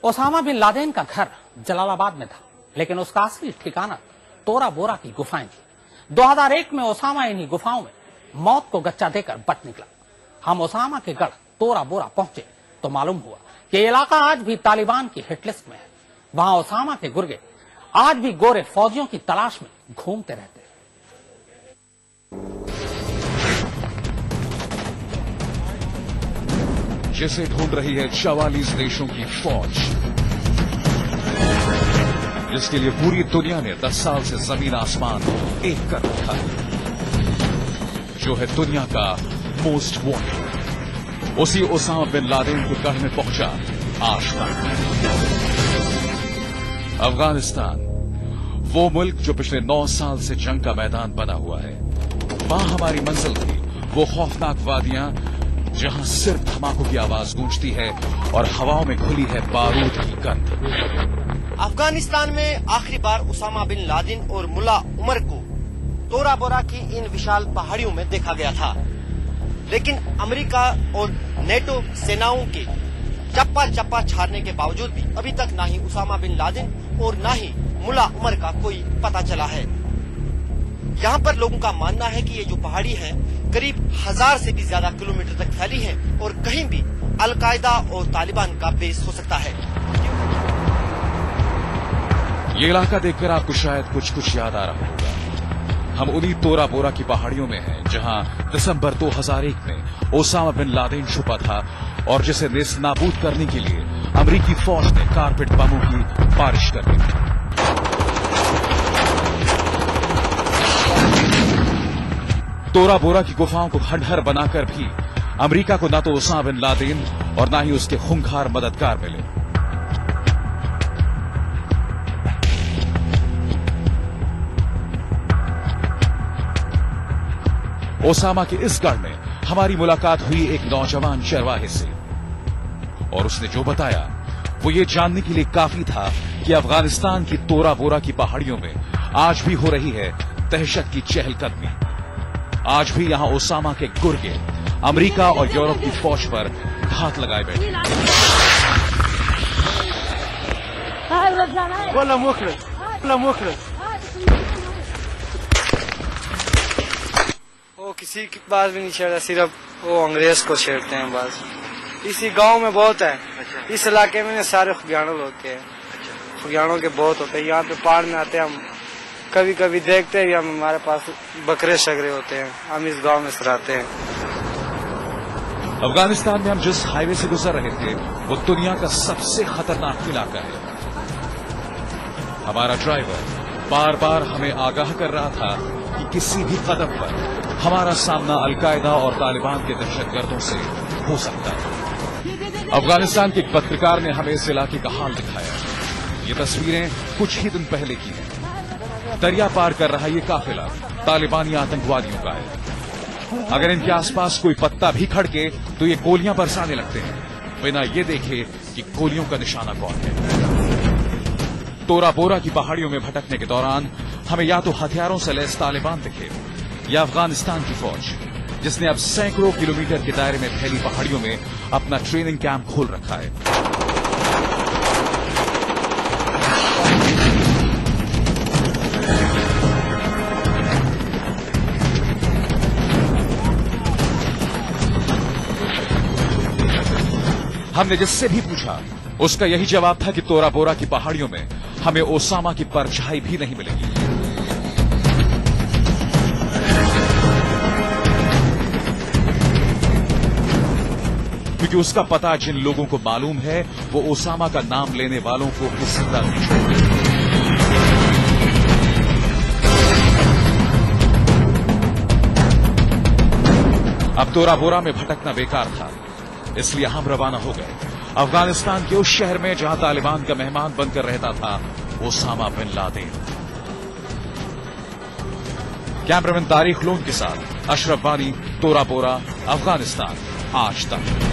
Osama bin Laden का घर जलालाबाद में था, लेकिन उसका असली ठिकाना तोरा बोरा की गुफाएं थी। 2001 में ओसामा इन्हीं गुफाओं में मौत को गच्चा देकर बच निकला। हम ओसामा के गढ़ तोरा बोरा पहुंचे तो मालूम हुआ कि ये इलाका आज भी तालिबान की हिटलिस्ट में है। वहां ओसामा के गुर्गे आज भी गोरे फौजियों की तलाश में घूमते रहते हैं। जिसे ढूंढ रही है 44 देशों की फौज, जिसके लिए पूरी दुनिया ने 10 साल से जमीन आसमान एक कर रखा है, जो है दुनिया का मोस्ट वांटेड, उसी ओसामा बिन लादेन के गढ़ में पहुंचा आज तक। अफगानिस्तान, वो मुल्क जो पिछले 9 साल से जंग का मैदान बना हुआ है। वहां हमारी मंजिल थी वो खौफनाक वादियां जहां सिर्फ धमाकों की आवाज गूंजती है और हवाओं में खुली है बारूद की गंध। अफगानिस्तान में आखिरी बार ओसामा बिन लादेन और मुल्ला उमर को तोरा बोरा की इन विशाल पहाड़ियों में देखा गया था, लेकिन अमेरिका और नेटो सेनाओं के चप्पा चप्पा छाड़ने के बावजूद भी अभी तक ना ही ओसामा बिन लादेन और ना ही मुल्ला उमर का कोई पता चला है। यहाँ पर लोगों का मानना है कि ये जो पहाड़ी है करीब 1000 से भी ज्यादा किलोमीटर तक फैली है और कहीं भी अलकायदा और तालिबान का बेस हो सकता है। ये इलाका देखकर आपको शायद कुछ याद आ रहा होगा। हम उन्हीं तोरा बोरा की पहाड़ियों में हैं, जहां दिसंबर 2001 में ओसामा बिन लादेन छुपा था और जिसे नेस्तनाबूद करने के लिए अमेरिकी फौज ने कारपेट बमों की बारिश कर दी। तोरा बोरा की गुफाओं को खंडहर बनाकर भी अमेरिका को न तो ओसामा बिन लादेन और न ही उसके खूंखार मददगार मिले। ओसामा के इस गढ़ में हमारी मुलाकात हुई एक नौजवान चरवाहे से, और उसने जो बताया वो ये जानने के लिए काफी था कि अफगानिस्तान की तोरा बोरा की पहाड़ियों में आज भी हो रही है दहशत की चहलकदमी। आज भी यहां ओसामा के गुर्गे अमेरिका और यूरोप की फौज पर घात लगाए बैठे। वो किसी की बात भी नहीं छेड़ता, सिर्फ वो अंग्रेज को छेड़ते हैं बस। इसी गांव में बहुत है। इस इलाके में सारे खुगियानों होते हैं, खुगियानों के बहुत होते हैं। यहाँ पे पहाड़ में आते हैं, हम कभी कभी देखते हैं, हम हमारे पास बकरे शगरे होते हैं, हम इस गांव में रहते हैं। अफगानिस्तान में हम जिस हाईवे से गुजर रहे थे वो दुनिया का सबसे खतरनाक इलाका है। हमारा ड्राइवर बार बार हमें आगाह कर रहा था कि किसी भी कदम पर हमारा सामना अलकायदा और तालिबान के दहशतगर्दों से हो सकता है। अफगानिस्तान के एक पत्रकार ने हमें इस इलाके का हाल दिखाया। ये तस्वीरें कुछ ही दिन पहले की हैं। दरिया पार कर रहा ये काफिला तालिबानी आतंकवादियों का है। अगर इनके आसपास कोई पत्ता भी खड़के तो ये गोलियां बरसाने लगते हैं, बिना ये देखे कि गोलियों का निशाना कौन है। तोरा बोरा की पहाड़ियों में भटकने के दौरान हमें या तो हथियारों से लैस तालिबान दिखे या अफगानिस्तान की फौज, जिसने अब सैकड़ों किलोमीटर के दायरे में फैली पहाड़ियों में अपना ट्रेनिंग कैंप खोल रखा है। हमने जिससे भी पूछा उसका यही जवाब था कि तोरा बोरा की पहाड़ियों में हमें ओसामा की परछाई भी नहीं मिलेगी। क्योंकि उसका पता जिन लोगों को मालूम है वो ओसामा का नाम लेने वालों को जिंदा नहीं छोड़ते। अब तोरा बोरा में भटकना बेकार था, इसलिए हम रवाना हो गए अफगानिस्तान के उस शहर में जहां तालिबान का मेहमान बनकर रहता था Osama bin Laden. Cameraman Tariq Lone के साथ अशरफ वानी, तोरा बोरा, अफगानिस्तान आज तक।